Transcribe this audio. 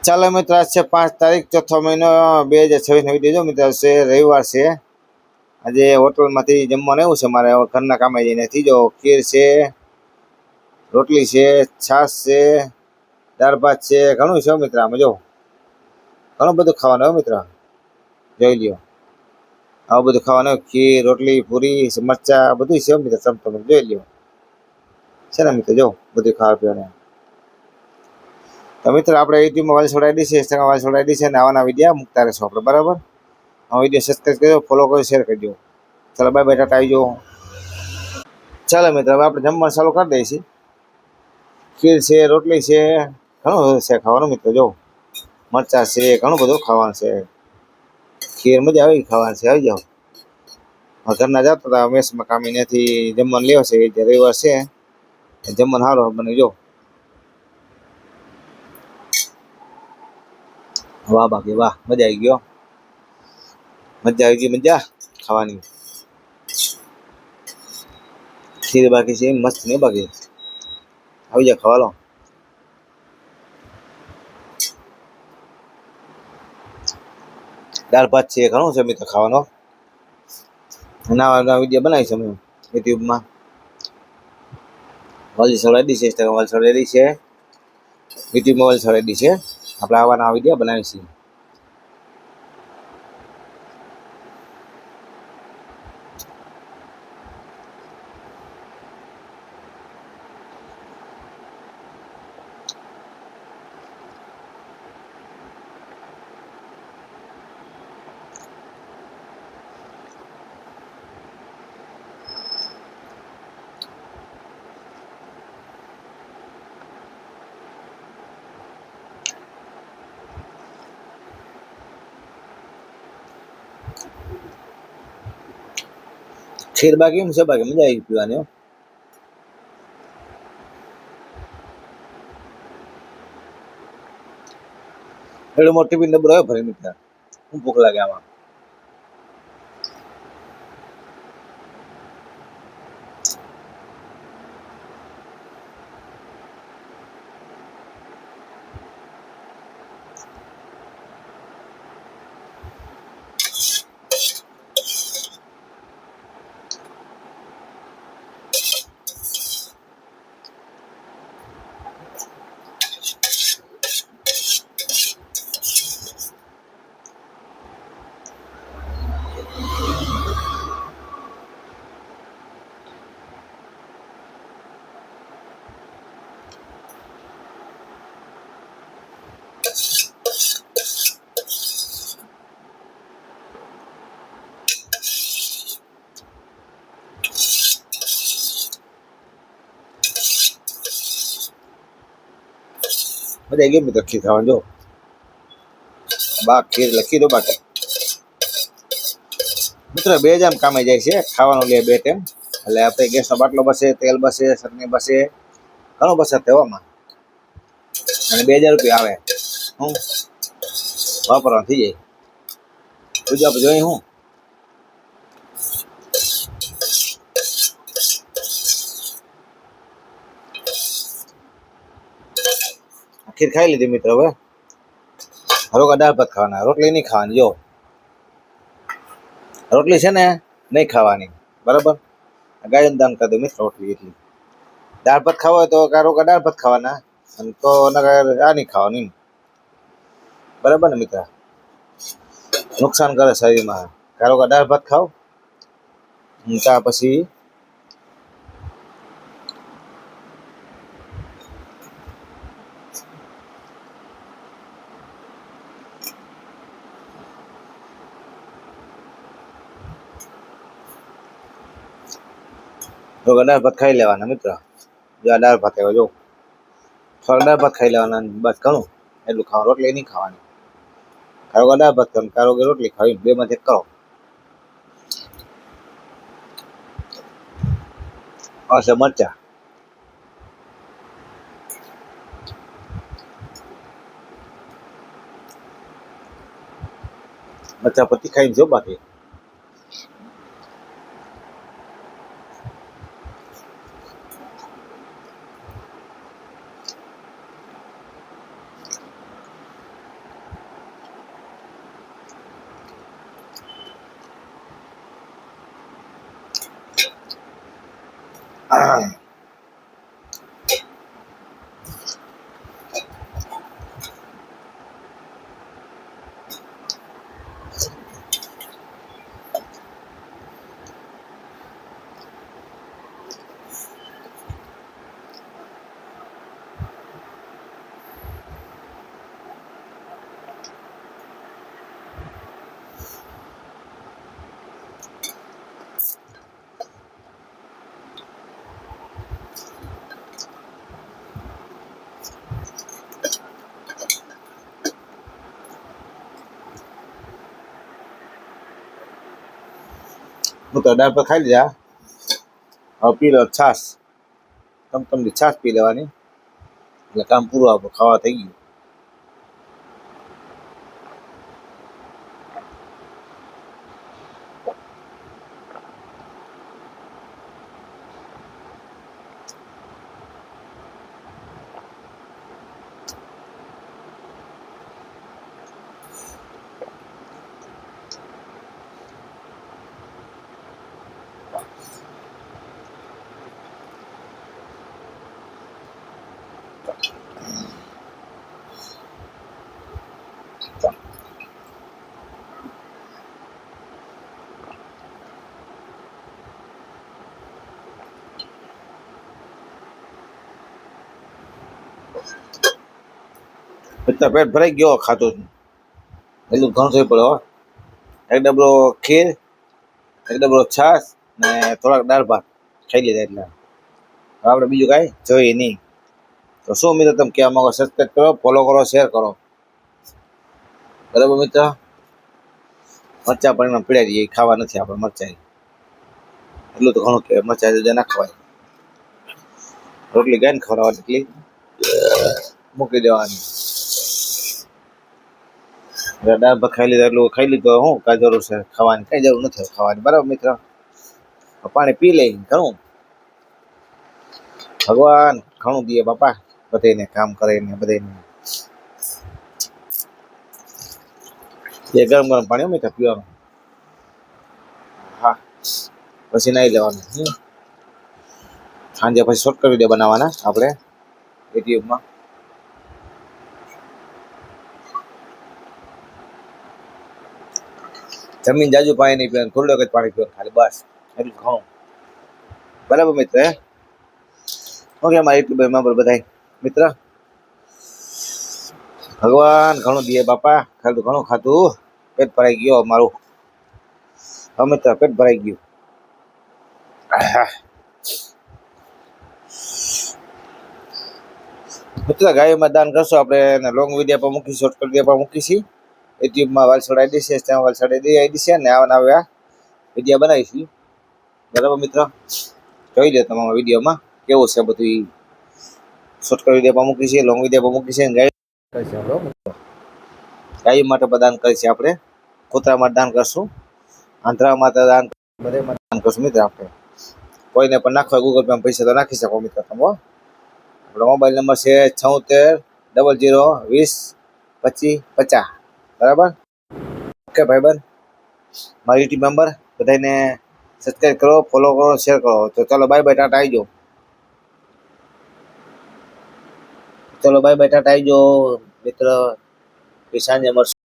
ચાલો મિત્રો, આજ છે 5 તારીખ, ચોથો મહિનો 2026 વિડીયો. જો મિત્રો, છે રવિવાર છે. આજે હોટલમાંથી જમવાનું આવ્યું છે મારે. ઘરના કામે જઈને જો ખીર છે, રોટલી છે, છાશ છે, દાળ ભાત છે, ઘણું છે મિત્ર. આમાં જો ઘણું બધું ખાવાનું હોય મિત્ર, જોઈ લ્યો. આવું બધું ખાવાનું હોય, ખીર, રોટલી, પૂરી, મરચા, બધું છે મિત્ર. તમે જોઈ લ્યો છે ને મિત્ર, જો બધું ખાવા પીવાનું. તો મિત્રો, આપણે યુટ્યુબમાં વાલસોડ આઈડી છે, ઇન્સ્ટાગ્રામ વાલસોડ આઈડી છે, અને આવાના વિડીયો મૂકતા રહેશું આપણે, બરાબર. આ વિડીયો સબસ્ક્રાઈબ કરજો, ફોલો કરજો, શેર કરજો. ચાલો, બાય બાય, ટાટા, આવી જાઓ. ચાલો મિત્રો, હવે આપણે જમવાનું ચાલુ કરી દઈએ છીએ. ખીર છે, રોટલી છે, ઘણું બધું છે ખાવાનું મિત્ર. જો મરચા છે, ઘણું બધું ખાવાનું છે. ખીર મજા આવી ખાવાની છે, આવી જાઓ. ઘરના જતા હતા મેસમાં કામી નથી, જમવાનું લેવા છે. રવિવાર છે, જમવાનું સારું બને. જો વાહ બાકી વાહ, મજા આવી ગયો, મજા આવી ગઈ, મજા ખાવાની. ખીર બાકી છે, મસ્ત નહીં બાકી. આવી જાય, ખાવા લો. દાળ ભાત છે, ઘણું છે મિત્ર ખાવાનો. નવા વિડીયો બનાવીશું અમે યુટ્યુબમાં. વાલસોડ આઈડી છે, ઇન્સ્ટાગ્રામ વાલસોડ આઈડી છે, યુટ્યુબમાં વાલસોડ આઈડી છે. આપણે આવા નવા વિડીયો બનાવીશું. ખીર બાકી છે, બાકી મજા આવી પીવાની. એટલું મોટી ટિફિન ડબ્બો હોય ફરી મિત્ર, હું ભૂખ લાગે આમાં. મજા આવી ગઈ મિત્ર ખીર ખાવાનું. જો બા ખીર લખી દો બાકી મિત્ર. 2 જ આમ કામે જાય છે, ખાવાનું લે 2 ટાઈમ. એટલે આપણે ગેસનો બાટલો બસે, તેલ બસે, ચટણી બસે, ઘણું બસે તેવામાં. અને 2000 રૂપિયા આવે, હું વાપરવાનું થઈ જાય. બીજું આપણે જોઈએ હું. ખીર ખાઈ લીધી મિત્ર. હવે હરોકા દાળ ભાત ખાવાના, રોટલી નહીં ખાવાની. જો રોટલી છે ને નહીં ખાવાની, બરાબર. ગાયન દાન કરી દો મિત્ર રોટલી. એટલી દાળ ભાત ખાવા હોય તો કારોકા દાળ ભાત ખાવાના, અને તો આ નહીં ખાવાની, બરાબર ને મિત્ર. નુકસાન કરે શરીરમાં. કારોકા દાળ ભાત ખાવ, ત્યાં પછી દાળ ભાત ખાઈ લેવાના મિત્ર. જો આ દાળ ભાત આવ્યો, જો થોડા દાળ ભાત ખાઈ લેવાના, બસ ઘણું એટલું ખાવાનું. રોટલી નહીં ખાવાની. કારોકા દાળ ભાત ખાવ, કારોકે રોટલી ખાવી, 2 માંથી એક કરો. હશે મરચા, મરચા પતી ખાઈને જો બાકી. હું તો દાળ પર ખાઈ લીધા. હવે પી લો છાશ. તમતમની છાશ પી લેવાની એટલે કામ પૂરું. આપણું ખાવા થઈ ગયું. એટલે પેટ ભરાઈ ગયો ખાતું એટલું ઘણું થઈ પડે. એક ડબલો ખીર, એક ડબલો છાશ ને થોડાક દાળ ભાત ખાઈ લીધા. એટલે આપણે બીજું કાંઈ જોઈએ નહીં. તો શું મિત્રો તમે કહેવા માંગો? સબસ્ક્રાઈબ કરો, ફોલો કરો, શેર કરો. બરાબર મિત્ર? મરચાં પાણીમાં પીડાઈ દઈએ, ખાવા નથી આપણે મરચાં. એટલું તો ઘણું કે મરચાં ના ખવાય. રોટલી ગાયને ખવડાવવાની, એટલી મૂકી દેવાની. દાળ ભાત ખાઈ લીધા એટલું ખાઈ લીધું. શું કાંઈ જરૂર છે ખાવાની? કાંઈ જરૂર નથી ખાવાની. બરાબર મિત્ર? પાણી પી લઈ ઘણું. ભગવાન ઘણું દે બાપા બધાને, કામ કરીને બધાને. એ ગરમ ગરમ પાણી મિત્ર પીવાનું. હા, પછી નાહી લેવાનું. સાંજે પછી શોર્ટ કરી દે બનાવવાના આપણે યુટ્યુબમાં. જમીન જાજુ પાણી નહીં પીવાનું, થોડુંક જ પાણી પીવાનું ખાલી, બસ એટલું ઘણું. બરાબર મિત્ર? ઓકે અમારા યુટ્યુબ મેમ્બર બધા મિત્ર, ભગવાન ઘણું દે બાપા. ખાધું ઘણું ખાધું, પેટ ભરાઈ ગયો મારું. હવે મિત્ર પેટ ભરાઈ ગયું. મિત્ર ગાયોમાં દાન કરશો આપણે, લોંગ વિડીયો પર મૂકીશું, શોર્ટ વિડીયો પર મૂકીશું. યુટ્યુબમાં વાલસોડ આઈડી છે, ત્યાં વાલસોડ આઈડી છે ને આવા વિડીયો બનાવીશું. બરાબર મિત્ર? જોઈ લો તમારા વિડીયોમાં કેવું છે બધું. શોર્ટ વિડીયો પર મૂકી છે, લોંગ વિડીયો પર મૂકી છે. ગાય માટે દાન કરીશું આપણે, કૂતરા માટે દાન કરશું, આંધળા માટે દાન, બધે દાન કરશું મિત્ર. આપણે કોઈને પણ નાખવા ગૂગલ પે પૈસા તો નાખી શકો મિત્ર તમે. આપણો મોબાઈલ નંબર છે 7600202550. બરાબર? ઓકે ભાઈબંધ, મારી યુટ્યુબ મેમ્બર બધાને સબસ્ક્રાઈબ કરો, ફોલો કરો, શેર કરો. તો ચાલો બાય બાય, ટાટા આવી જાઓ. ચલો બાય બાય, ટાટા આવી જાઓ મિત્ર. સાંજે મળશું.